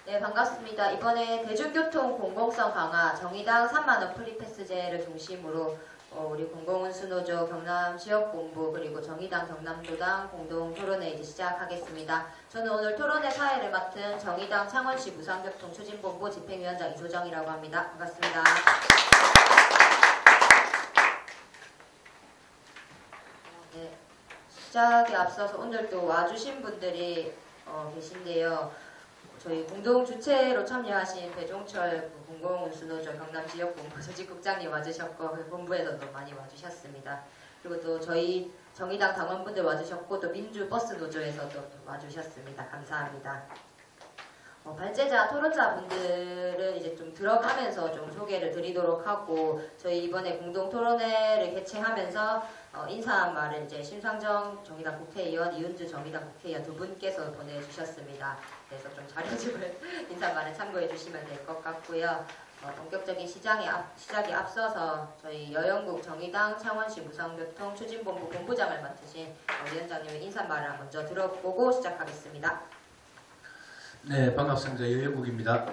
네, 반갑습니다. 이번에 대중교통 공공성 강화, 정의당 3만원 프리패스제를 중심으로 우리 공공운수노조 경남지역본부 그리고 정의당 경남도당 공동 토론회 이제 시작하겠습니다. 저는 오늘 토론회 사회를 맡은 정의당 창원시 무상교통 추진본부 집행위원장 이소정이라고 합니다. 반갑습니다. 네, 시작에 앞서서 오늘 또 와주신 분들이 계신데요. 저희 공동 주최로 참여하신 배종철 공공운수노조 경남지역본부 조직국장님 와주셨고 본부에서도 많이 와주셨습니다. 그리고 또 저희 정의당 당원분들 와주셨고 또 민주버스노조에서도 와주셨습니다. 감사합니다. 발제자, 토론자 분들은 이제 좀 들어가면서 좀 소개를 드리도록 하고 저희 이번에 공동 토론회를 개최하면서 인사한 말을 이제 심상정 정의당 국회의원, 이은주 정의당 국회의원 두 분께서 보내주셨습니다. 그래서 좀 자료집을 인사말을 참고해 주시면 될 것 같고요. 본격적인 시작에 앞서서 저희 여영국 정의당 창원시 무상교통 추진본부 본부장을 맡으신 위원장님의 인사말을 먼저 들어보고 시작하겠습니다. 네, 반갑습니다. 여영국입니다.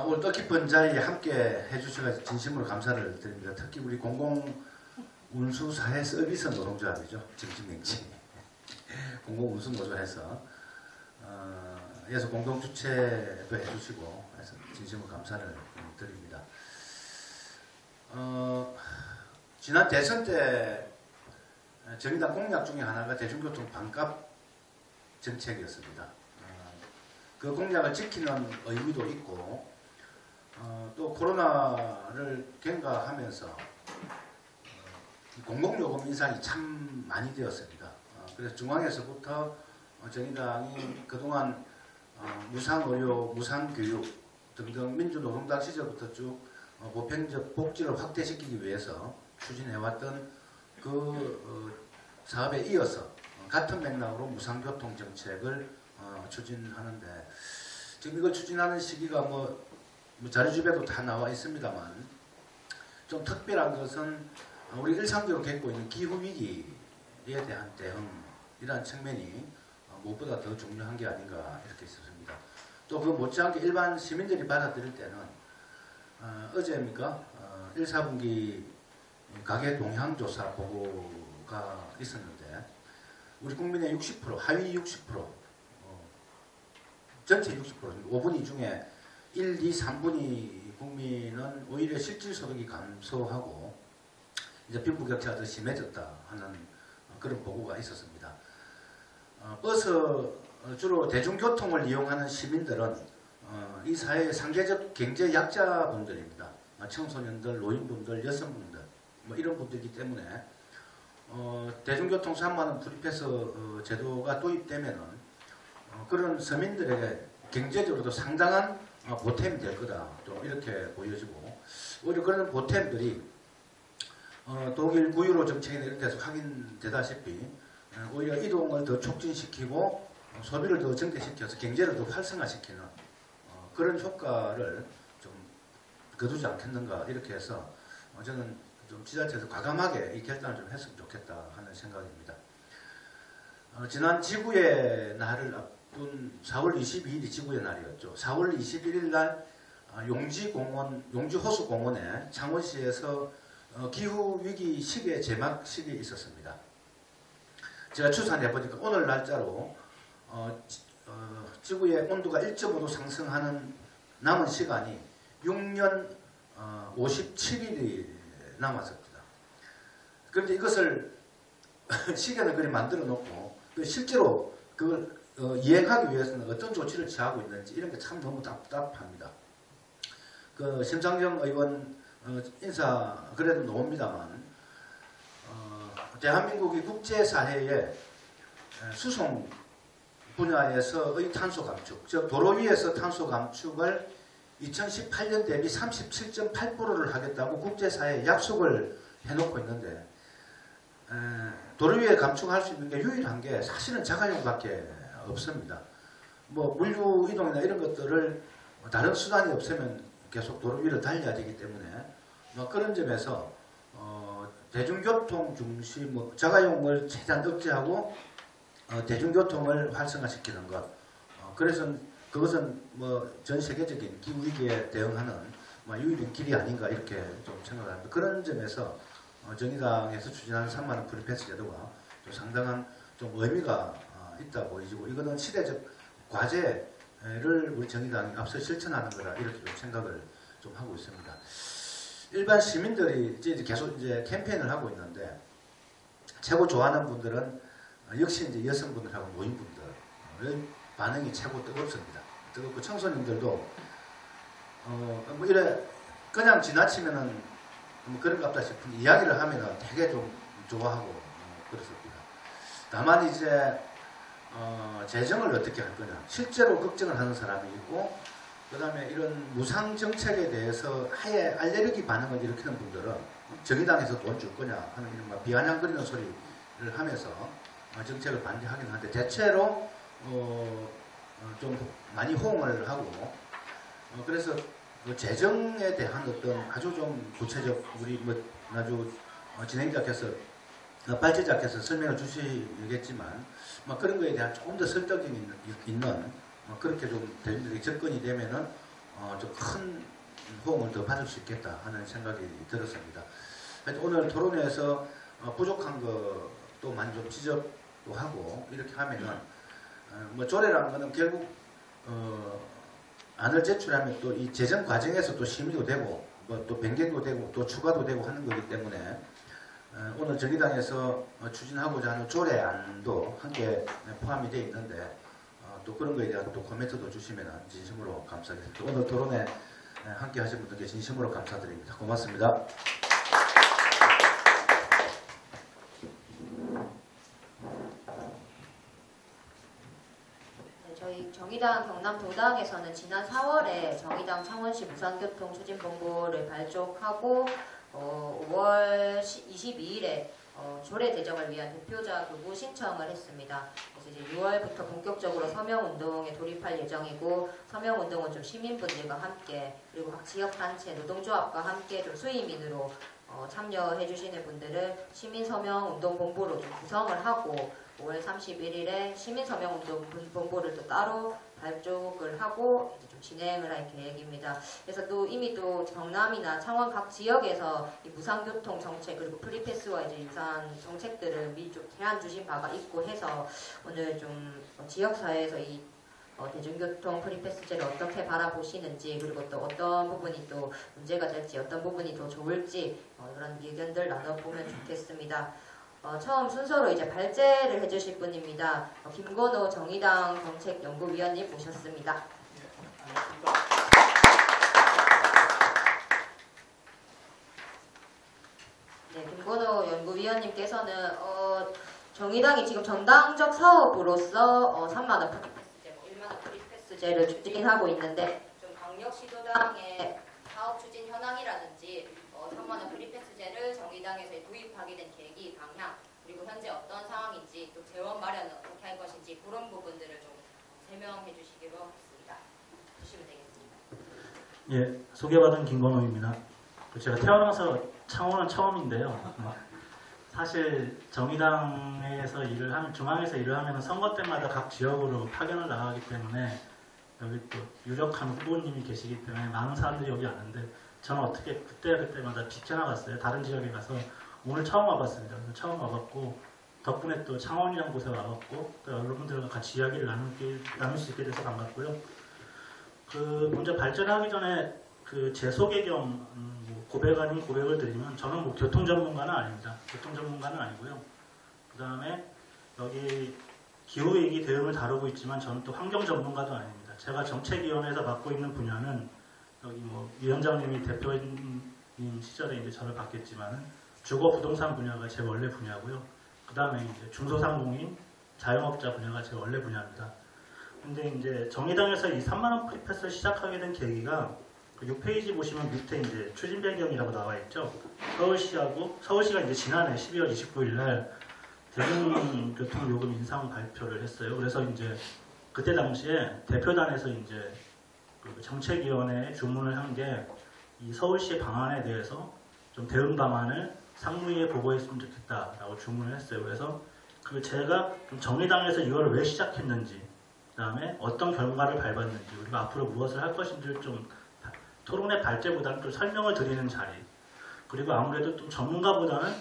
오늘 뜻깊은 자리에 함께 해주셔서 진심으로 감사를 드립니다. 특히 우리 공공운수사회 서비스 노동조합이죠. 정치명칭 공공운수노조에서 그래서 공동주최도 해주시고 해서 진심으로 감사를 드립니다. 지난 대선 때 정의당 공약 중에 하나가 대중교통 반값 정책이었습니다. 그 공약을 지키는 의미도 있고 또 코로나를 경과하면서 공공요금 인상이 참 많이 되었습니다. 그래서 중앙에서부터 정의당이 그동안 무상의료, 무상교육 등등 민주노동당 시절부터 쭉 보편적 복지를 확대시키기 위해서 추진해왔던 그 사업에 이어서 같은 맥락으로 무상교통 정책을 추진하는데 지금 이걸 추진하는 시기가 뭐 자료집에도 다 나와 있습니다만 좀 특별한 것은 우리 일상적으로 겪고 있는 기후위기에 대한 대응이라는 측면이 무엇보다 더 중요한 게 아닌가 이렇게 싶습니다. 또 그 못지않게 일반 시민들이 받아들일 때는 어제입니까? 1, 4분기 가계 동향조사 보고가 있었는데 우리 국민의 60%, 하위 60%, 전체 60%, 5분위 중에 1, 2, 3분위 국민은 오히려 실질소득이 감소하고 이제 빈부격차가 더 심해졌다 하는 그런 보고가 있었습니다. 버스 주로 대중교통을 이용하는 시민들은 이 사회의 상대적 경제 약자분들입니다. 청소년들, 노인분들, 여성분들 뭐 이런 분들이기 때문에 대중교통 3만원 프리패스 제도가 도입되면은 그런 서민들에게 경제적으로도 상당한 보탬이 될 거다 또 이렇게 보여지고 오히려 그런 보탬들이 독일 9.15 정책이나 이런 데서 확인되다시피 오히려 이동을 더 촉진시키고 소비를 더 증대시켜서 경제를 더 활성화시키는 그런 효과를 좀 거두지 않겠는가 이렇게 해서 저는 좀 지자체에서 과감하게 이 결단을 좀 했으면 좋겠다 하는 생각입니다. 지난 지구의 날을 앞둔 4월 22일이 지구의 날이었죠. 4월 21일 날 용지호수공원에 창원시에서 기후위기 시계 제막식이 있었습니다. 제가 추산해보니까 오늘 날짜로 지구의 온도가 1.5도 상승하는 남은 시간이 6년 57일이 남았습니다. 그런데 이것을 시계는 그리 만들어 놓고 실제로 그걸 이행하기 위해서는 어떤 조치를 취하고 있는지 이런 게 참 너무 답답합니다. 그 심상정 의원 인사 그래도 나옵니다만 대한민국이 국제사회에 수송 분야에서의 탄소 감축, 즉 도로 위에서 탄소 감축을 2018년 대비 37.8%를 하겠다고 국제사회에 약속을 해놓고 있는데 도로 위에 감축할 수 있는 게 유일한 게 사실은 자가용밖에 없습니다. 뭐 물류 이동이나 이런 것들을 다른 수단이 없으면 계속 도로 위를 달려야 되기 때문에 뭐 그런 점에서 대중교통 중심 자가용을 최대한 억제하고 대중교통을 활성화시키는 것. 그래서 그것은 뭐 전 세계적인 기후 위기에 대응하는 유일한 길이 아닌가 이렇게 좀 생각합니다. 그런 점에서 정의당에서 추진하는 3만 원 프리패스 제도가 좀 상당한 좀 의미가 있다 보이고 이거는 시대적 과제를 우리 정의당이 앞서 실천하는 거라 이렇게 좀 생각을 좀 하고 있습니다. 일반 시민들이 이제 계속 이제 캠페인을 하고 있는데 최고 좋아하는 분들은 역시 이제 여성분들하고 노인분들 반응이 최고 뜨겁습니다. 뜨겁고 청소년들도 뭐 이래 그냥 지나치면은 뭐 그런 것 같다 싶은 이야기를 하면은 되게 좀 좋아하고 그렇습니다. 다만 이제 재정을 어떻게 할 거냐 실제로 걱정을 하는 사람이 있고 그 다음에 이런 무상 정책에 대해서 아예 알레르기 반응을 일으키는 분들은 정의당에서 돈 줄 거냐 하는 이런 막 비아냥거리는 소리를 하면서 정책을 반대하긴 하는데 대체로 좀 많이 호응을 하고 그래서 그 재정에 대한 어떤 아주 좀 구체적 우리 뭐 아주 진행자께서 발제자께서 설명을 주시겠지만 그런 거에 대한 조금 더 설득이 있는 그렇게 좀 대중들이 접근이 되면은 좀 큰 호응을 더 받을 수 있겠다 하는 생각이 들었습니다. 오늘 토론회에서 부족한 것도 많이 좀 지적도 하고 이렇게 하면은 뭐 조례라는 거는 결국 안을 제출하면 또 이 재정 과정에서 또 심의도 되고 뭐 또 변경도 되고 또 추가도 되고 하는 거기 때문에 오늘 정의당에서 추진하고자 하는 조례안도 함께 포함이 되어 있는데 또 그런 거에 대한 또 코멘트도 주시면 진심으로 감사드립니다. 오늘 토론에 함께 하신 분들께 진심으로 감사드립니다. 고맙습니다. 저희 정의당 경남도당에서는 지난 4월에 정의당 창원시 무상교통 추진본부를 발족하고 5월 22일에 조례 제정을 위한 대표자 교부 신청을 했습니다. 그래서 이제 6월부터 본격적으로 서명운동에 돌입할 예정이고 서명운동은 좀 시민분들과 함께 그리고 각 지역단체 노동조합과 함께 좀 수의민으로 참여해 주시는 분들은 시민서명운동본부로 좀 구성을 하고 5월 31일에 시민서명운동본부를 또 따로 발족을 하고 이제 좀 진행을 할 계획입니다. 그래서 또 이미 또 경남이나 창원 각 지역에서 이 무상교통 정책 그리고 프리패스와 이제 유사한 정책들을 미리 좀 제안 주신 바가 있고 해서 오늘 좀 지역사회에서 이 대중교통 프리패스제를 어떻게 바라보시는지 그리고 또 어떤 부분이 또 문제가 될지 어떤 부분이 더 좋을지 이런 의견들 나눠보면 좋겠습니다. 처음 순서로 이제 발제를 해주실 분입니다. 김건호 정의당 정책연구위원님 모셨습니다. 네, 김건호 연구위원님께서는 정의당이 지금 정당적 사업으로서 3만원 프리패스제, 1만원 프리패스제를 추진하고 있는데 좀 강력시도당의 사업 추진 현황이라든지 3만원 프리패스제를 정의당에서 도입하게 된 계기, 방향, 그리고 현재 어떤 상황인지 또 재원 마련은 어떻게 할 것인지 그런 부분들을 좀 설명해 주시기로 하겠습니다. 주시면 되겠습니다. 예, 소개받은 김건호입니다. 제가 태어나서 창원은 처음인데요. 사실 정의당에서 일을 하면 중앙에서 일을 하면 선거 때마다 각 지역으로 파견을 나가기 때문에 여기 또 유력한 후보님이 계시기 때문에 많은 사람들이 여기 왔는데 저는 어떻게 그때마다 비켜나갔어요. 다른 지역에 가서 오늘 처음 와봤습니다. 처음 와봤고 덕분에 또 창원이라는 곳에 와봤고 또 여러분들과 같이 이야기를 나눌 수 있게 돼서 반갑고요. 먼저 발전하기 전에 제 소개 겸 고백 아닌 고백을 드리면 저는 교통 전문가는 아닙니다. 교통 전문가는 아니고요. 그 다음에 여기 기후위기 대응을 다루고 있지만 저는 또 환경 전문가도 아닙니다. 제가 정책위원회에서 맡고 있는 분야는 여기 위원장님이 대표님 시절에 이제 저를 받겠지만은 주거 부동산 분야가 제 원래 분야고요. 그 다음에 이제 중소상공인, 자영업자 분야가 제 원래 분야입니다. 근데 이제 정의당에서 이 3만원 프리패스를 시작하게 된 계기가 6페이지 보시면 밑에 이제 추진 배경이라고 나와 있죠. 서울시가 이제 지난해 12월 29일 날 대중교통 요금 인상 발표를 했어요. 그래서 이제 그때 당시에 대표단에서 이제 정책위원회에 주문을 한 게 이 서울시의 방안에 대해서 좀 대응 방안을 상무위에 보고했으면 좋겠다라고 주문을 했어요. 그래서 그 제가 좀 정의당에서 이걸 왜 시작했는지, 그다음에 어떤 결과를 밟았는지, 우리가 앞으로 무엇을 할 것인지를 좀 토론의 발제보다는 좀 설명을 드리는 자리. 그리고 아무래도 좀 전문가보다는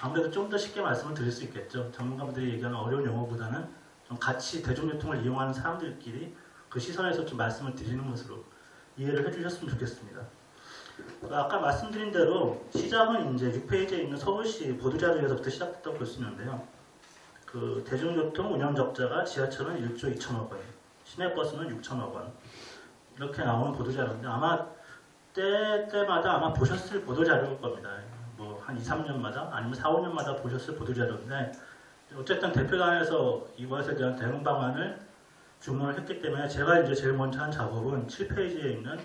아무래도 좀 더 쉽게 말씀을 드릴 수 있겠죠. 전문가분들이 얘기하는 어려운 용어보다는 좀 같이 대중교통을 이용하는 사람들끼리 그 시선에서 좀 말씀을 드리는 것으로 이해를 해주셨으면 좋겠습니다. 아까 말씀드린 대로 시작은 이제 6페이지에 있는 서울시 보도자료에서부터 시작됐다고 볼 수 있는데요. 그 대중교통 운영 적자가 지하철은 1조 2천억 원, 시내버스는 6천억 원 이렇게 나오는 보도자료인데 아마 때마다 아마 보셨을 보도자료일 겁니다. 뭐 한 2, 3년마다 아니면 4, 5년마다 보셨을 보도자료인데 어쨌든 대표단에서 이것에 대한 대응 방안을 주문을 했기 때문에 제가 이제 제일 먼저 한 작업은 7페이지에 있는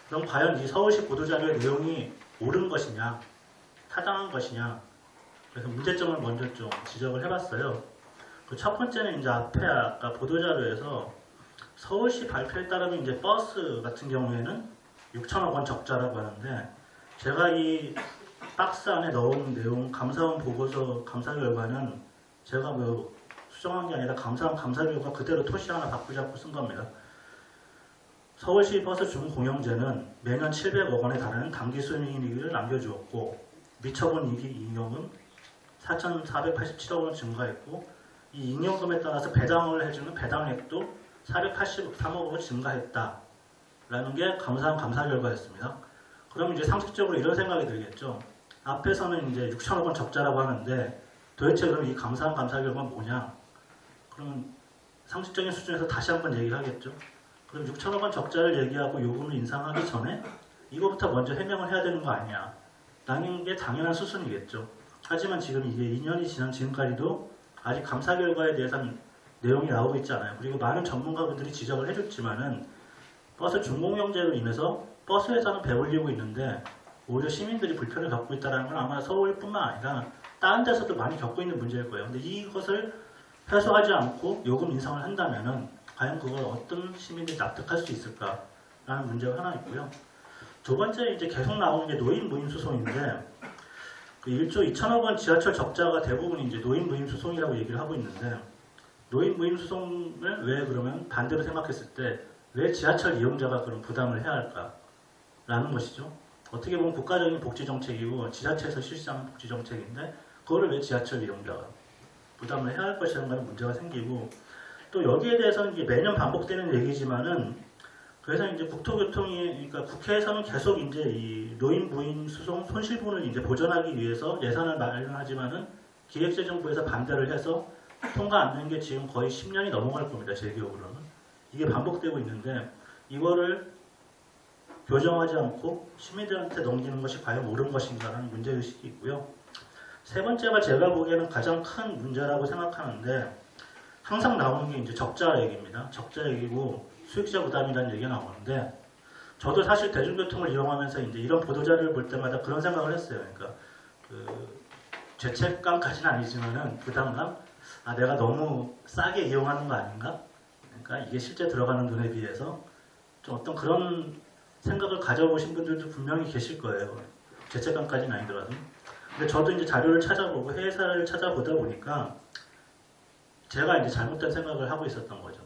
그럼 과연 이 서울시 보도자료의 내용이 옳은 것이냐, 타당한 것이냐, 그래서 문제점을 먼저 좀 지적을 해봤어요. 그 첫 번째는 이제 앞에 아까 보도자료에서 서울시 발표에 따르면 이제 버스 같은 경우에는 6천억 원 적자라고 하는데 제가 이 박스 안에 넣은 내용 감사원 보고서 감사 결과는 제가 뭐 수정한 게 아니라 감사원 감사 결과 그대로 토시 하나 바꾸지 않고 쓴 겁니다. 서울시 버스 준공영제는 매년 700억 원에 달하는 당기 순이익을 남겨주었고 미처분 이익은 4,487억 원 증가했고 이 잉여금에 따라서 배당을 해주는 배당액도 483억 원 증가했다라는 게 감사원 감사 결과였습니다. 그럼 이제 상식적으로 이런 생각이 들겠죠. 앞에서는 이제 6천억 원 적자라고 하는데 도대체 그럼 이 감사원 감사 결과는 뭐냐? 그럼 상식적인 수준에서 다시 한번 얘기를 하겠죠. 그럼 6천억 원 적자를 얘기하고 요금을 인상하기 전에 이거부터 먼저 해명을 해야 되는 거 아니냐? 라는 게 당연한 수순이겠죠. 하지만 지금 이게 2년이 지난 지금까지도 아직 감사 결과에 대해서는 내용이 나오고 있지 않아요. 그리고 많은 전문가분들이 지적을 해줬지만은 버스 준공영제로 인해서 버스 회사는 배올리고 있는데 오히려 시민들이 불편을 겪고 있다는 건 아마 서울뿐만 아니라 다른 데서도 많이 겪고 있는 문제일 거예요. 근데 이것을 해소하지 않고 요금 인상을 한다면은 과연 그걸 어떤 시민들이 납득할 수 있을까라는 문제가 하나 있고요. 두 번째 이제 계속 나오는 게 노인 무임 소송인데 그 1조 2천억 원 지하철 적자가 대부분 이제 노인 무임 소송이라고 얘기를 하고 있는데 노인 무임 소송을 왜 그러면 반대로 생각했을 때 왜 지하철 이용자가 그런 부담을 해야 할까라는 것이죠. 어떻게 보면 국가적인 복지 정책이고 지자체에서 실시하는 복지 정책인데 그거를 왜 지하철 이용자가 부담을 해야 할 것이라는 문제가 생기고 또 여기에 대해서는 이게 매년 반복되는 얘기지만은 그래서 이제 국토교통이 그러니까 국회에서는 계속 이제 이 노인 무임 소송 손실분을 이제 보전하기 위해서 예산을 마련하지만은 기획재정부에서 반대를 해서 통과 안 된 게 지금 거의 10년이 넘어갈 겁니다. 제 기억으로는. 이게 반복되고 있는데 이거를 교정하지 않고 시민들한테 넘기는 것이 과연 옳은 것인가라는 문제의식이 있고요. 세 번째가 제가 보기에는 가장 큰 문제라고 생각하는데 항상 나오는 게 이제 적자 얘기입니다. 적자 얘기고 수익자 부담이라는 얘기가 나오는데 저도 사실 대중교통을 이용하면서 이제 이런 보도자료를 볼 때마다 그런 생각을 했어요. 그러니까 그 죄책감까지는 아니지만은 부담감? 아 내가 너무 싸게 이용하는 거 아닌가? 그러니까 이게 실제 들어가는 돈에 비해서 좀 어떤 그런 생각을 가져보신 분들도 분명히 계실 거예요. 죄책감까지는 아니더라도. 근데 저도 이제 자료를 찾아보고 회사를 찾아보다 보니까 제가 이제 잘못된 생각을 하고 있었던 거죠.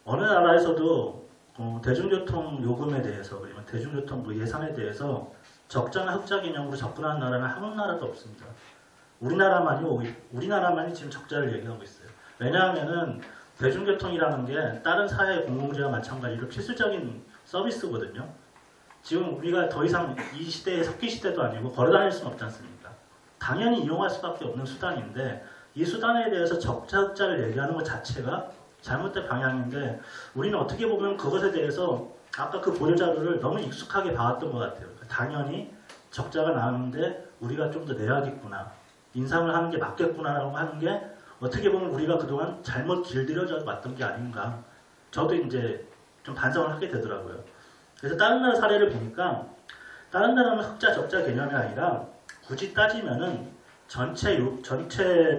어느 나라에서도 대중교통 요금에 대해서 그리고 대중교통 뭐 예산에 대해서 적자나 흑자 개념으로 접근하는 나라는 한 나라도 없습니다. 우리나라만이 지금 적자를 얘기하고 있어요. 왜냐하면은 대중교통이라는 게 다른 사회 공공재와 마찬가지로 필수적인 서비스거든요. 지금 우리가 더 이상 이 시대에 석기 시대도 아니고 걸어다닐 수는 없지 않습니까? 당연히 이용할 수밖에 없는 수단인데 이 수단에 대해서 적자 흑자를 얘기하는 것 자체가 잘못된 방향인데 우리는 어떻게 보면 그것에 대해서 아까 그 보도자료를 너무 익숙하게 봐왔던 것 같아요. 당연히 적자가 나는데 우리가 좀 더 내야겠구나. 인상을 하는 게 맞겠구나라고 하는 게 어떻게 보면 우리가 그동안 잘못 길들여져 왔던 게 아닌가. 저도 이제 좀 반성을 하게 되더라고요. 그래서 다른 나라 사례를 보니까 다른 나라는 흑자 적자 개념이 아니라 굳이 따지면은 전체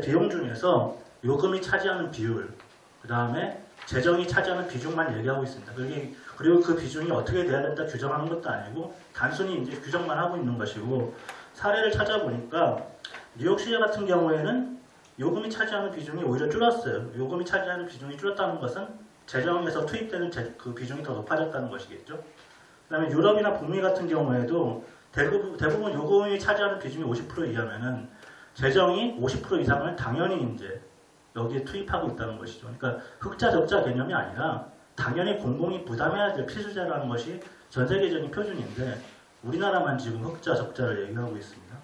비용 중에서 요금이 차지하는 비율, 그 다음에 재정이 차지하는 비중만 얘기하고 있습니다. 그리고 그 비중이 어떻게 돼야 된다 규정하는 것도 아니고 단순히 이제 규정만 하고 있는 것이고 사례를 찾아보니까 뉴욕시장 같은 경우에는 요금이 차지하는 비중이 오히려 줄었어요. 요금이 차지하는 비중이 줄었다는 것은 재정에서 투입되는 그 비중이 더 높아졌다는 것이겠죠. 그 다음에 유럽이나 북미 같은 경우에도 대부분 요금이 차지하는 비중이 50% 이하면은 재정이 50% 이상을 당연히 이제 여기에 투입하고 있다는 것이죠. 그러니까 흑자 적자 개념이 아니라 당연히 공공이 부담해야 될 필수자라는 것이 전 세계적인 표준인데 우리나라만 지금 흑자 적자를 얘기하고 있습니다.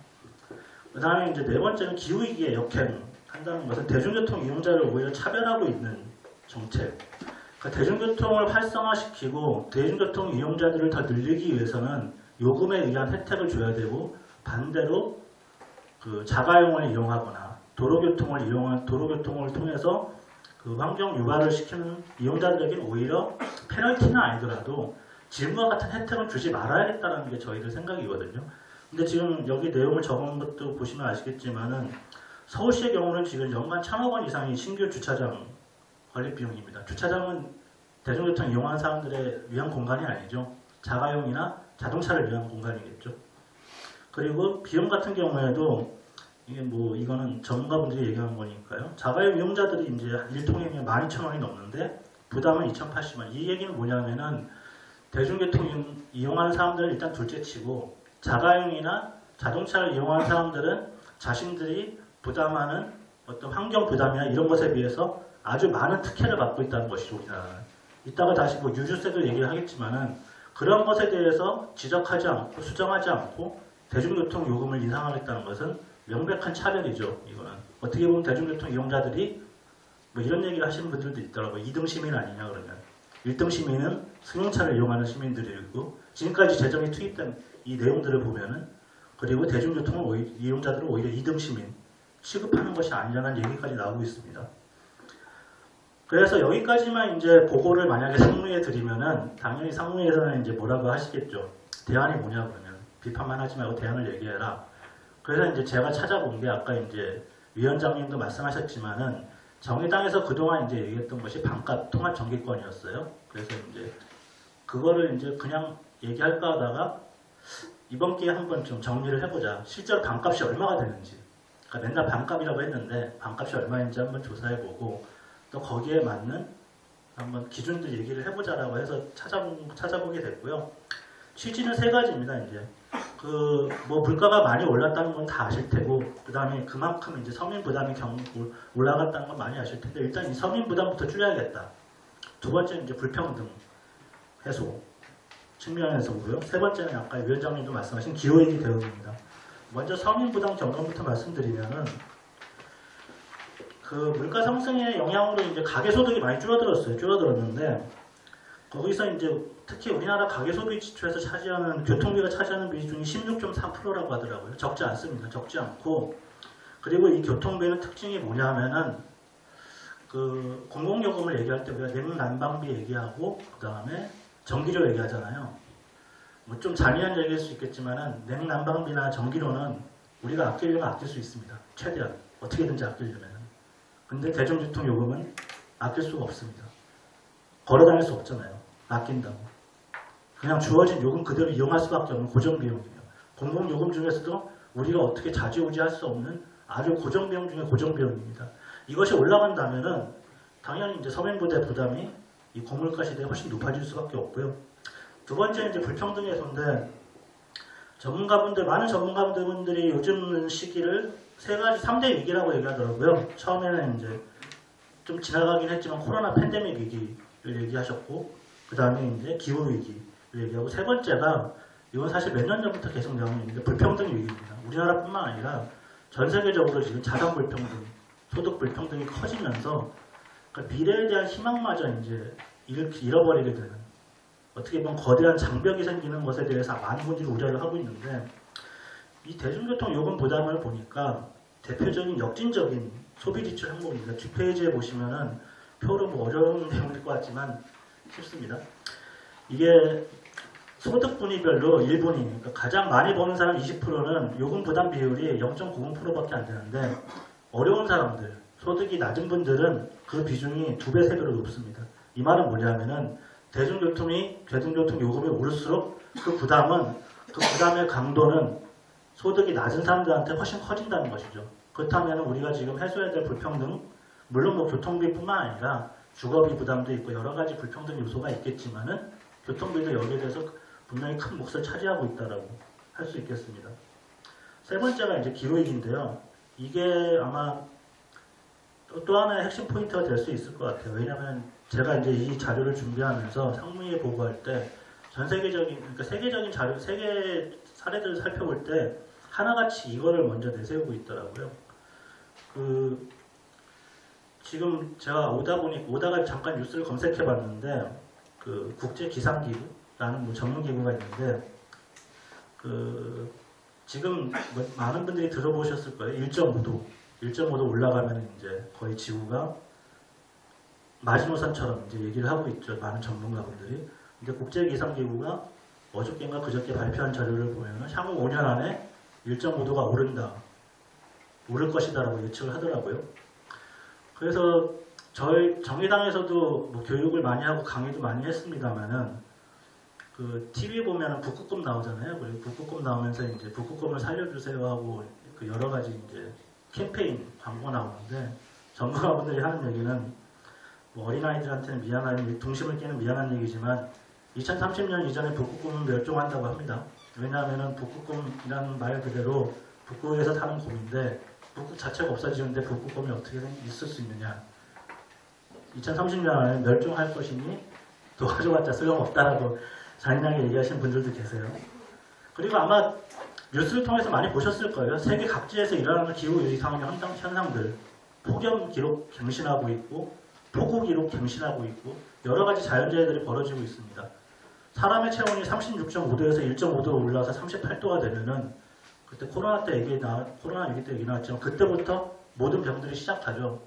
그 다음에 이제 네 번째는 기후위기에 역행한다는 것은 대중교통 이용자를 오히려 차별하고 있는 정책. 그러니까 대중교통을 활성화시키고 대중교통 이용자들을 더 늘리기 위해서는 요금에 의한 혜택을 줘야 되고 반대로 그 자가용을 이용하거나 도로교통을 통해서 그 환경 유발을 시키는 이용자들에게는 오히려 페널티는 아니더라도 지금과 같은 혜택을 주지 말아야겠다는 게 저희들 생각이거든요. 근데 지금 여기 내용을 적은 것도 보시면 아시겠지만은 서울시의 경우는 지금 연간 1,000억 원 이상이 신규 주차장 관리 비용입니다. 주차장은 대중교통 이용하는 사람들의 위한 공간이 아니죠. 자가용이나 자동차를 위한 공간이겠죠. 그리고 비용 같은 경우에도 이게 뭐 이거는 전문가분들이 얘기한 거니까요. 자가용 이용자들이 이제 1통행에 12,000원이 넘는데 부담은 2,080원. 이 얘기는 뭐냐면은 대중교통 이용하는 사람들을 일단 둘째치고 자가용이나 자동차를 이용하는 사람들은 자신들이 부담하는 어떤 환경 부담이나 이런 것에 비해서 아주 많은 특혜를 받고 있다는 것이죠. 우리나라는. 이따가 다시 뭐 유류세도 얘기하겠지만은 그런 것에 대해서 지적하지 않고 수정하지 않고 대중교통 요금을 인상하겠다는 것은 명백한 차별이죠. 이거는 어떻게 보면 대중교통 이용자들이 뭐 이런 얘기를 하시는 분들도 있더라고요. 2등 시민 아니냐 그러면 1등 시민은 승용차를 이용하는 시민들이고 지금까지 재정이 투입된 이 내용들을 보면은 그리고 대중교통 이용자들은 오히려 2등 시민 취급하는 것이 아니라는 얘기까지 나오고 있습니다. 그래서 여기까지만 이제 보고를 만약에 상무위에 드리면은 당연히 상무위에서는 이제 뭐라고 하시겠죠. 대안이 뭐냐 그러면 비판만 하지 말고 대안을 얘기해라. 그래서 이제 제가 찾아본 게 아까 이제 위원장님도 말씀하셨지만은 정의당에서 그동안 이제 얘기했던 것이 반값 통합 정기권이었어요. 그래서 이제 그거를 이제 그냥 얘기할까 하다가 이번 기회에 한번 좀 정리를 해보자. 실제로 반값이 얼마가 되는지. 그러니까 맨날 반값이라고 했는데 반값이 얼마인지 한번 조사해보고 또 거기에 맞는 한번 기준도 얘기를 해보자라고 해서 찾아보게 됐고요. 취지는 세 가지입니다. 이제 그 뭐 물가가 많이 올랐다는 건 다 아실 테고 그 다음에 그만큼 이제 서민 부담이 올라갔다는 건 많이 아실 텐데 일단 이 서민 부담부터 줄여야겠다. 두 번째는 이제 불평등 해소 측면에서고요. 세 번째는 아까 위원장님도 말씀하신 기후위기 대응입니다. 먼저 서민 부담 점검부터 말씀드리면은 그 물가 상승의 영향으로 이제 가계 소득이 많이 줄어들었는데 거기서 이제 특히 우리나라 가계 소비 지출에서 차지하는 교통비가 차지하는 비중이 16.3%라고 하더라고요. 적지 않습니다. 적지 않고 그리고 이 교통비의 특징이 뭐냐면은 그 공공요금을 얘기할 때 우리가 냉난방비 얘기하고 그 다음에 전기료 얘기하잖아요. 뭐 좀 잔인한 얘기일 수 있겠지만은 냉난방비나 전기료는 우리가 아끼려면 아낄 수 있습니다. 최대한 어떻게든지 아끼려면. 근데 대중교통 요금은 아낄 수가 없습니다. 걸어다닐 수 없잖아요. 아낀다고. 그냥 주어진 요금 그대로 이용할 수밖에 없는 고정비용이에요. 공공요금 중에서도 우리가 어떻게 좌지우지할 수 없는 아주 고정비용 중에 고정비용입니다. 이것이 올라간다면은 당연히 이제 서민부대 부담이 이 고물가 시대에 훨씬 높아질 수밖에 없고요. 두 번째는 이제 불평등 해소인데 많은 전문가분들이 요즘 시기를 세 가지 3대 위기라고 얘기하더라고요. 처음에는 이제 좀 지나가긴 했지만 코로나 팬데믹 위기를 얘기하셨고 그 다음에 이제 기후위기를 얘기하고 세 번째가 이건 사실 몇 년 전부터 계속 나오는 얘기인데 불평등 위기입니다. 우리나라뿐만 아니라 전 세계적으로 지금 자산 불평등, 소득 불평등이 커지면서 그러니까 미래에 대한 희망마저 이제 잃어버리게 되는 어떻게 보면 거대한 장벽이 생기는 것에 대해서 많은 분들이 우려를 하고 있는데 이 대중교통 요금 부담을 보니까 대표적인 역진적인 소비 지출 항목입니다. 뒷페이지에 보시면은 표로 뭐 어려운 내용일 것 같지만 쉽습니다. 이게 소득 분위별로 1분위, 그러니까 가장 많이 버는 사람 20%는 요금 부담 비율이 0.90%밖에 안 되는데 어려운 사람들, 소득이 낮은 분들은 그 비중이 2배, 3배로 높습니다. 이 말은 뭐냐면은 대중교통 요금이 오를수록 그 부담의 강도는 소득이 낮은 사람들한테 훨씬 커진다는 것이죠. 그렇다면 우리가 지금 해소해야 될 불평등, 물론 뭐 교통비뿐만 아니라 주거비 부담도 있고 여러 가지 불평등 요소가 있겠지만은 교통비도 여기에 대해서 분명히 큰 몫을 차지하고 있다라고 할 수 있겠습니다. 세 번째가 이제 기후위기인데요. 이게 아마 또 하나의 핵심 포인트가 될 수 있을 것 같아요. 왜냐하면 제가 이제 이 자료를 준비하면서 상무위에 보고할 때 전 세계적인, 그러니까 세계적인 자료, 세계 사례들을 살펴볼 때 하나같이 이거를 먼저 내세우고 있더라고요. 지금 제가 오다가 잠깐 뉴스를 검색해 봤는데, 국제기상기구라는 뭐 전문기구가 있는데, 지금 뭐 많은 분들이 들어보셨을 거예요. 1.5도 올라가면 이제 거의 지구가 마지노선처럼 이제 얘기를 하고 있죠. 많은 전문가분들이. 근데 국제기상기구가 어저께인가 그저께 발표한 자료를 보면 향후 5년 안에 1.5도가 오를 것이다라고 예측을 하더라고요. 그래서 저희 정의당에서도 뭐 교육을 많이 하고 강의도 많이 했습니다만은 TV 보면은 북극곰 나오잖아요. 그리고 북극곰 나오면서 이제 북극곰을 살려주세요 하고 여러 가지 이제 캠페인 광고 나오는데 전문가분들이 하는 얘기는 뭐 어린아이들한테는 미안한, 동심을 깨는 미안한 얘기지만 2030년 이전에 북극곰은 멸종한다고 합니다. 왜냐하면 북극곰이라는 말 그대로 북극에서 사는 곰인데 북극 자체가 없어지는데 북극곰이 어떻게 있을 수 있느냐. 2030년 안에 멸종할 것이니 도와줘봤자 소용없다라고 잔인하게 얘기하시는 분들도 계세요. 그리고 아마 뉴스를 통해서 많이 보셨을 거예요. 세계 각지에서 일어나는 기후 이상 현상들, 폭염 기록 갱신하고 있고 폭우 기록 갱신하고 있고 여러 가지 자연재해들이 벌어지고 있습니다. 사람의 체온이 36.5도에서 1.5도로 올라와서 38도가 되면은 그때 코로나 위기 때 얘기 나왔지만 그때부터 모든 병들이 시작하죠.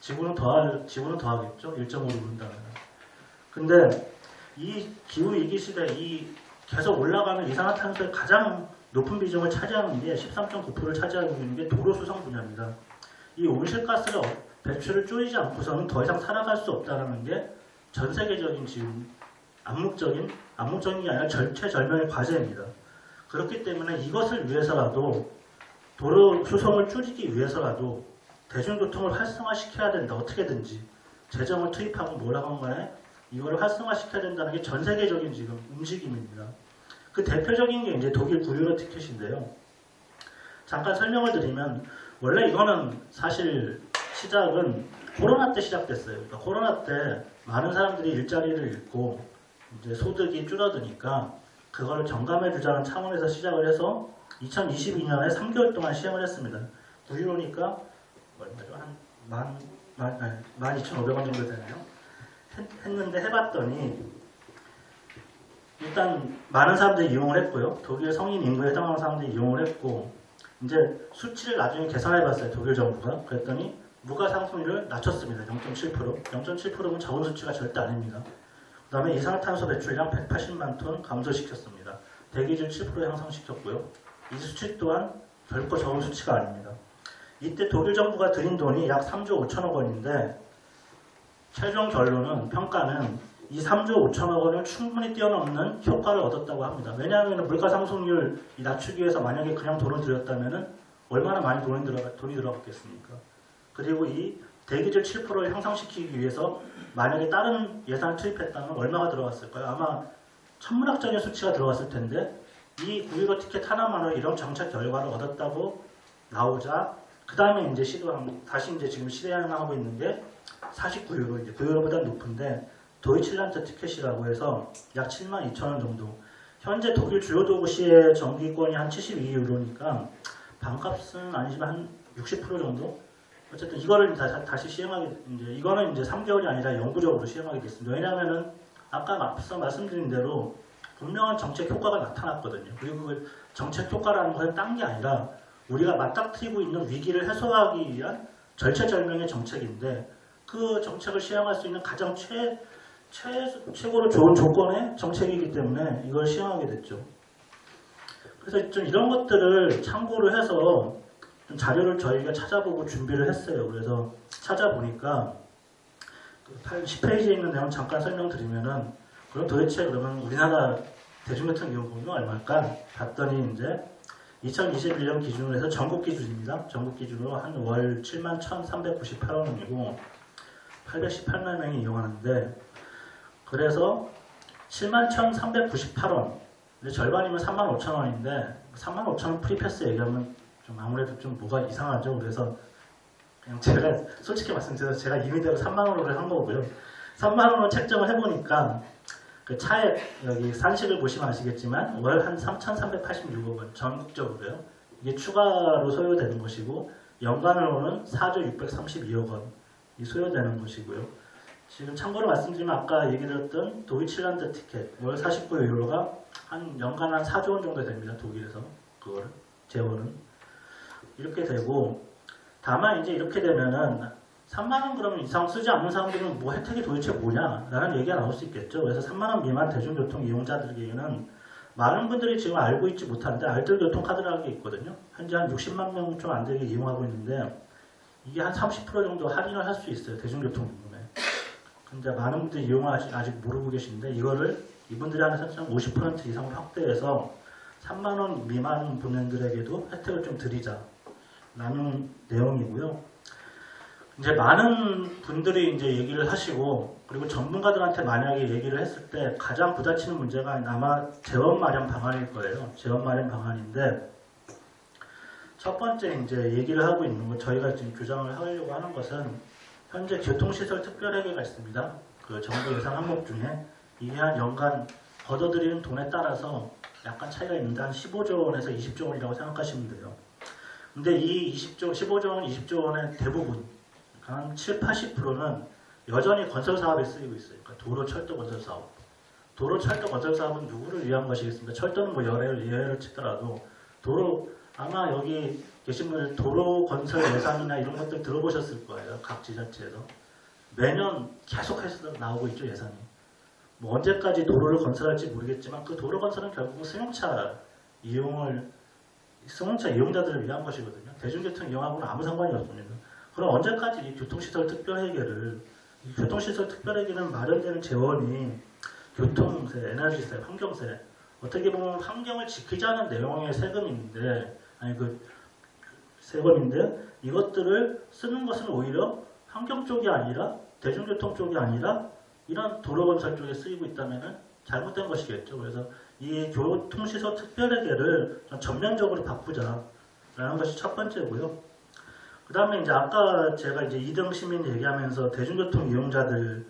지구는 더하겠죠. 1.5도 오른다면. 근데 이 기후 위기 시대 이 계속 올라가는 이산화탄소의 가장 높은 비중을 차지하는 게 13.9%를 차지하고 있는 게 도로 수송 분야입니다. 이 온실가스를 배출을 줄이지 않고서는 더 이상 살아갈 수 없다는 게 전 세계적인 지금 암묵적인 게 아니라 절체절명의 과제입니다. 그렇기 때문에 이것을 위해서라도 도로 수송을 줄이기 위해서라도 대중교통을 활성화시켜야 된다. 어떻게든지 재정을 투입하고 뭐라고 간에 이거를 활성화시켜야 된다는 게 전 세계적인 지금 움직임입니다. 그 대표적인 게 이제 독일 9유로 티켓인데요. 잠깐 설명을 드리면 원래 이거는 사실 시작은 코로나 때 시작됐어요. 그러니까 코로나 때 많은 사람들이 일자리를 잃고 이제 소득이 줄어드니까 그거를 정감해 주자는 차원에서 시작을 해서 2022년에 3개월 동안 시행을 했습니다. 9유로니까 얼마죠? 한 12,500원 정도 되나요? 했는데 해봤더니 일단 많은 사람들이 이용을 했고요. 독일 성인 인구에 해당하는 사람들이 이용을 했고 이제 수치를 나중에 계산해봤어요. 독일 정부가. 그랬더니 물가 상승률을 낮췄습니다. 0.7%. 0.7%는 적은 수치가 절대 아닙니다. 그 다음에 이산화탄소 배출량 180만 톤 감소시켰습니다. 대기질 7% 향상시켰고요. 이 수치 또한 결코 적은 수치가 아닙니다. 이때 독일 정부가 들인 돈이 약 3조 5천억 원인데 최종 결론은 평가는 이 3조 5천억 원을 충분히 뛰어넘는 효과를 얻었다고 합니다. 왜냐하면 물가 상승률 낮추기 위해서 만약에 그냥 돈을 들였다면 얼마나 많이 돈이 들어갔겠습니까? 그리고 이 대기질 7%를 향상시키기 위해서 만약에 다른 예산을 투입했다면 얼마가 들어갔을까요? 아마 천문학적인 수치가 들어갔을 텐데 이 9유로 티켓 하나만으로 이런 정책 결과를 얻었다고 나오자 그 다음에 이제 다시 이제 지금 실행하고 있는 게 49유로, 이제 9유로보다 높은데 도이칠란드 티켓이라고 해서 약 72,000원 정도. 현재 독일 주요 도시의 정기권이 한 72유로니까 반값은 아니지만 한 60% 정도? 어쨌든 이거를 다시 시행하게, 이거는 이제 3개월이 아니라 영구적으로 시행하게 됐습니다. 왜냐하면은 아까 앞서 말씀드린 대로 분명한 정책 효과가 나타났거든요. 그리고 그 정책 효과라는 것은 딴 게 아니라 우리가 맞닥뜨리고 있는 위기를 해소하기 위한 절체절명의 정책인데 그 정책을 시행할 수 있는 가장 최고로 좋은 조건의 정책이기 때문에 이걸 시행하게 됐죠. 그래서 좀 이런 것들을 참고를 해서 좀 자료를 저희가 찾아보고 준비를 했어요. 그래서 찾아보니까 10페이지에 있는 내용 잠깐 설명드리면은 그럼 도대체 그러면 우리나라 대중교통 이용료는 얼마일까? 봤더니 이제 2021년 기준으로 해서 전국 기준입니다. 전국 기준으로 한 월 71,398원이고 818만 명이 이용하는데, 그래서 71,398원, 절반이면 35,000원인데 35,000원 프리패스 얘기하면 좀 아무래도 좀 뭐가 이상하죠. 그래서 그냥 제가 솔직히 말씀드려서 제가 임의대로 3만원으로 한 거고요. 3만원으로 책정을 해보니까 그 차액, 여기 산식을 보시면 아시겠지만 월 한 3,386억 원 전국적으로요. 이게 추가로 소요되는 것이고, 연간으로는 4조 632억 원이 소요되는 것이고요. 지금 참고로 말씀드리면 아까 얘기 드렸던 도이칠란드 티켓 월 49 유로가 한 연간 한 4조 원 정도 됩니다. 독일에서 그거를 재원은 이렇게 되고, 다만 이제 이렇게 되면은 3만 원 그러면 이상 쓰지 않는 사람들은 뭐 혜택이 도대체 뭐냐라는 얘기가 나올 수 있겠죠. 그래서 3만 원 미만 대중교통 이용자들에게는 많은 분들이 지금 알고 있지 못한데 알뜰 교통카드라는 게 있거든요. 현재 한 60만 명 좀 안 되게 이용하고 있는데, 이게 한 30% 정도 할인을 할 수 있어요. 대중교통 요금에. 근데 많은 분들이 이용을 아직 모르고 계신데, 이거를 이분들이 하는 50% 이상을 확대해서 3만 원 미만 분들에게도 혜택을 좀 드리자라는 내용이고요. 이제 많은 분들이 이제 얘기를 하시고, 그리고 전문가들한테 만약에 얘기를 했을 때 가장 부딪히는 문제가 아마 재원 마련 방안일 거예요. 재원 마련 방안인데, 첫 번째 이제 얘기를 하고 있는 거, 저희가 지금 주장을 하려고 하는 것은 현재 교통시설 특별회계가 있습니다. 그 정부 예산 항목 중에 이게 한 연간 걷어들이는 돈에 따라서 약간 차이가 있는데 한 15조 원에서 20조 원이라고 생각하시면 돼요. 근데 이 15조 원, 20조 원의 대부분 한 7, 80%는 여전히 건설 사업에 쓰이고 있어요. 그러니까 도로, 철도 건설 사업. 도로, 철도 건설 사업은 누구를 위한 것이겠습니까? 철도는 뭐 예외를 치더라도 도로, 아마 여기 계신 분들 도로 건설 예산이나 이런 것들 들어보셨을 거예요. 각 지자체에서. 매년 계속해서 나오고 있죠, 예산이. 뭐 언제까지 도로를 건설할지 모르겠지만 그 도로 건설은 결국 승용차 이용자들을 위한 것이거든요. 대중교통 이용하고는 아무 상관이 없습니다. 그럼 언제까지 이 교통시설 특별회계를, 이 교통시설 특별회계는 마련되는 재원이 교통세, 에너지세, 환경세, 어떻게 보면 환경을 지키자는 내용의 세금인데, 세금인데 이것들을 쓰는 것은 오히려 환경 쪽이 아니라 대중교통 쪽이 아니라 이런 도로 건설 쪽에 쓰이고 있다면 잘못된 것이겠죠. 그래서 이 교통시설 특별회계를 전면적으로 바꾸자라는 것이 첫 번째고요. 그 다음에 이제 아까 제가 이제 2등 시민 얘기하면서 대중교통 이용자들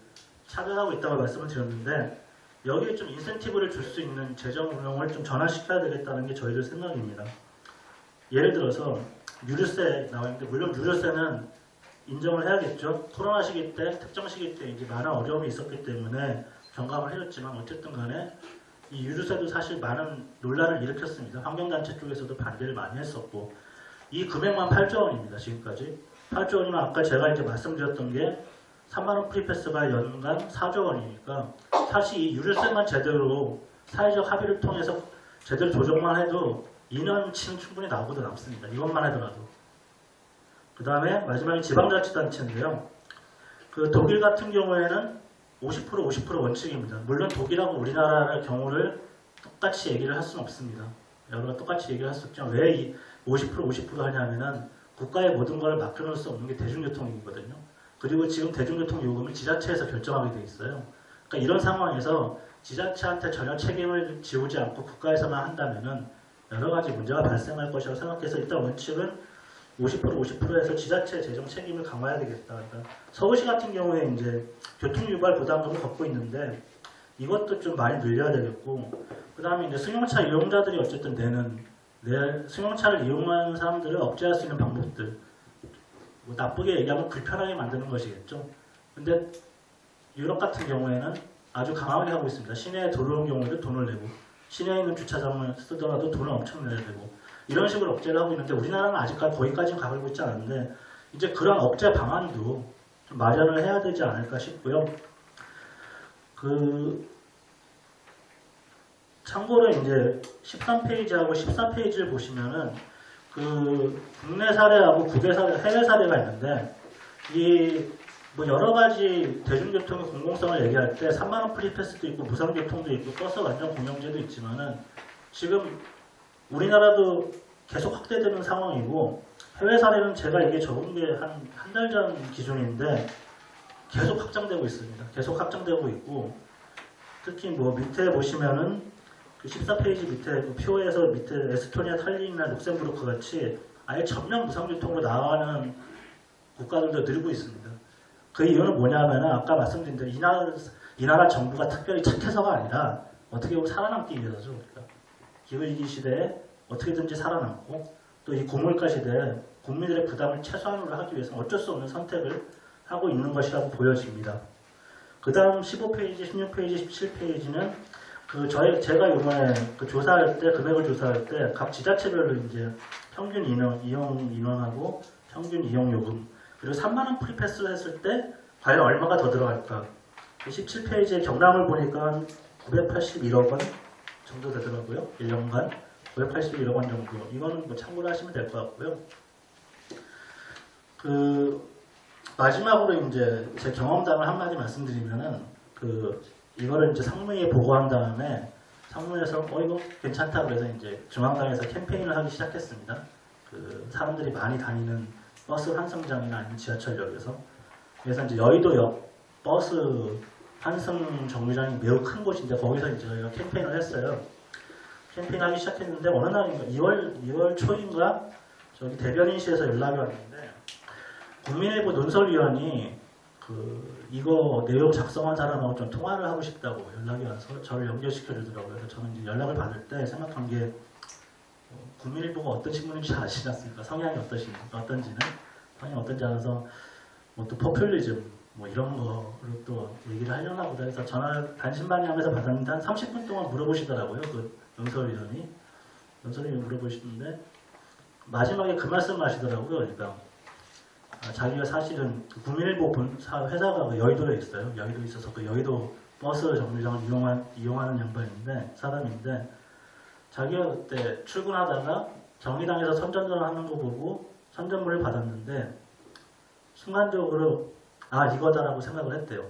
차별하고 있다고 말씀을 드렸는데, 여기에 좀 인센티브를 줄 수 있는 재정 운용을 좀 전환시켜야 되겠다는 게 저희들 생각입니다. 예를 들어서 유류세 나와 있는데, 물론 유류세는 인정을 해야겠죠. 코로나 시기 때, 특정 시기 때 이제 많은 어려움이 있었기 때문에 경감을 해줬지만, 어쨌든 간에 이 유류세도 사실 많은 논란을 일으켰습니다. 환경단체 쪽에서도 반대를 많이 했었고, 이 금액만 8조 원입니다. 지금까지 8조 원이면 아까 제가 이제 말씀드렸던 게 3만 원 프리패스가 연간 4조 원이니까 사실 이 유류세만 제대로 사회적 합의를 통해서 제대로 조정만 해도 2년치는 충분히 나오고도 남습니다. 이것만 하더라도. 그 다음에 마지막에 지방자치단체인데요. 그 독일 같은 경우에는 50% 원칙입니다. 물론 독일하고 우리나라의 경우를 똑같이 얘기를 할 수는 없습니다. 여러가 똑같이 얘기를 할 수 없지만 왜 이 50% 하냐면은 국가의 모든 걸 맡겨놓을 수 없는 게 대중교통이거든요. 그리고 지금 대중교통 요금을 지자체에서 결정하게 돼 있어요. 그러니까 이런 상황에서 지자체한테 전혀 책임을 지우지 않고 국가에서만 한다면은 여러 가지 문제가 발생할 것이라고 생각해서 일단 원칙은 50%에서 지자체 재정 책임을 강화해야 되겠다. 그러니까 서울시 같은 경우에 이제 교통유발 부담금을 걷고 있는데 이것도 좀 많이 늘려야 되겠고, 그 다음에 이제 승용차 이용자들이 어쨌든 승용차를 이용하는 사람들을 억제할 수 있는 방법들, 뭐 나쁘게 얘기하면 불편하게 만드는 것이겠죠. 근데 유럽 같은 경우에는 아주 강하게 하고 있습니다. 시내에 들어오는 경우에도 돈을 내고, 시내에 있는 주차장을 쓰더라도 돈을 엄청 내야 되고, 이런 식으로 억제를 하고 있는데 우리나라는 아직까지 거기까지는 가고 있지 않은데, 이제 그런 억제 방안도 좀 마련을 해야 되지 않을까 싶고요. 참고로 이제 13페이지하고 14페이지를 보시면은 국내 사례하고 국외 사례, 해외 사례가 있는데, 뭐 여러 가지 대중교통의 공공성을 얘기할 때 3만 원 프리패스도 있고 무상교통도 있고 버스 완전 공영제도 있지만은 지금 우리나라도 계속 확대되는 상황이고 해외 사례는 제가 이게 적은 게 한 달 전 기준인데 계속 확장되고 있습니다. 계속 확장되고 있고 특히 뭐 밑에 보시면은 그 14페이지 밑에 그 표에서 밑에 에스토니아, 탈린이나 룩셈부르크 같이 아예 전면 무상유통으로 나가는 국가들도 늘고 있습니다. 그 이유는 뭐냐면은 아까 말씀드린 대로 이 나라 정부가 특별히 착해서가 아니라 어떻게 보면 살아남기 위해서죠. 그러니까 기후위기 시대에 어떻게든지 살아남고 또 이 고물가 시대에 국민들의 부담을 최소한으로 하기 위해서 어쩔 수 없는 선택을 하고 있는 것이라고 보여집니다. 그 다음 15페이지, 16페이지, 17페이지는 제가 이번에 그 조사할 때, 금액을 조사할 때 각 지자체별로 이제 평균 이용 인원하고 평균 이용 요금 그리고 3만원 프리패스를 했을 때 과연 얼마가 더 들어갈까? 17페이지에 경남을 보니까 981억 원 정도 되더라고요. 1년간 981억 원 정도. 이거는 뭐 참고로 하시면 될 것 같고요. 마지막으로 이제 제 경험담을 한마디 말씀드리면은 이거를 이제 상무위에 보고한 다음에 상무위에서 이거 괜찮다 그래서 이제 중앙당에서 캠페인을 하기 시작했습니다. 사람들이 많이 다니는 버스 환승장이나 아니면 지하철역에서 그래서 이제 여의도역 버스 환승 정류장이 매우 큰 곳인데 거기서 이제 저희가 캠페인을 했어요. 캠페인하기 시작했는데 어느 날인가 2월 초인가 저기 대변인실에서 연락이 왔는데 국민일보 논설위원이 이거 내용 작성한 사람하고 좀 통화를 하고 싶다고 연락이 와서 저를 연결시켜 주더라고요. 그래서 저는 이제 연락을 받을 때 생각한 게 국민일보가 어떤 신문인지 아시지 않습니까? 성향이 어떤지는 성향이 어떤지 알아서 뭐 또 포퓰리즘 뭐 이런 거로 또 얘기를 하려나 보다 해서 전화를 반신반의하면서 받았는데 한 30분 동안 물어보시더라고요. 논설위원이 물어보시는데 마지막에 그 말씀을 하시더라고요. 그러니까 자기가 사실은 국민일보 본사 회사가 여의도에 있어요. 여의도에 있어서 그 여의도 버스 정류장을 이용하는 양반인데 사람인데 자기가 그때 출근하다가 정의당에서 선전전을 하는 거 보고 선전물을 받았는데 순간적으로 이거다라고 생각을 했대요.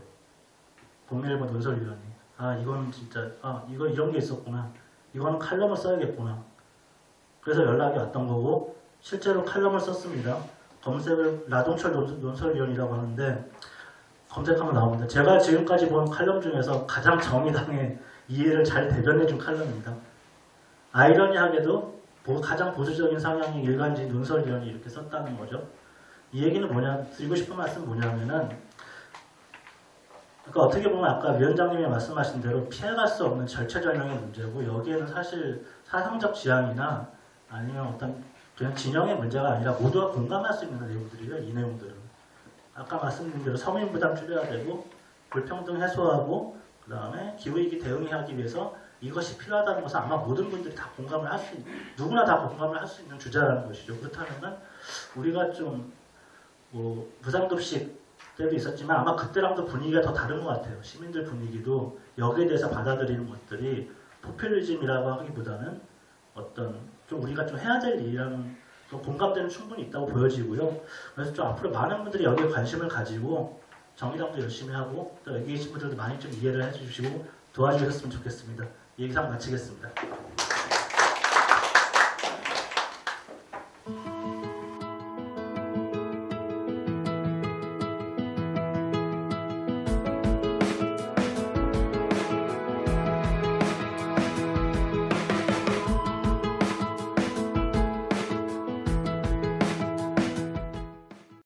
국민일보 논설위원이 이거는 진짜 이거 이런 게 있었구나. 이거는 칼럼을 써야겠구나. 그래서 연락이 왔던 거고 실제로 칼럼을 썼습니다. 검색을 라동철 논설위원이라고 하는데 검색하면 나옵니다. 제가 지금까지 본 칼럼 중에서 가장 정의당의 이해를 잘 대변해준 칼럼입니다. 아이러니하게도 가장 보수적인 성향의 일간지 논설위원이 이렇게 썼다는 거죠. 이 얘기는 드리고 싶은 말씀은 뭐냐면은 그러니까 어떻게 보면 아까 위원장님이 말씀하신 대로 피해갈 수 없는 절체절명의 문제고 여기에는 사실 사상적 지향이나 아니면 어떤 그냥 진영의 문제가 아니라 모두가 공감할 수 있는 내용들이에요. 이 내용들은. 아까 말씀드린 대로 서민 부담 줄여야 되고 불평등 해소하고 그 다음에 기후위기 대응하기 위해서 이것이 필요하다는 것은 아마 모든 분들이 다 공감을 할 수 있는 누구나 다 공감을 할 수 있는 주제라는 것이죠. 그렇다면 우리가 좀 부상급식 때도 있었지만 아마 그때랑도 분위기가 더 다른 것 같아요. 시민들 분위기도 여기에 대해서 받아들이는 것들이 포퓰리즘이라고 하기보다는 어떤 좀 우리가 좀 해야 될 일이라는 공감대는 충분히 있다고 보여지고요. 그래서 좀 앞으로 많은 분들이 여기에 관심을 가지고 정의당도 열심히 하고 또 여기 계신 분들도 많이 좀 이해를 해주시고 도와주셨으면 좋겠습니다. 이 얘기 상 마치겠습니다.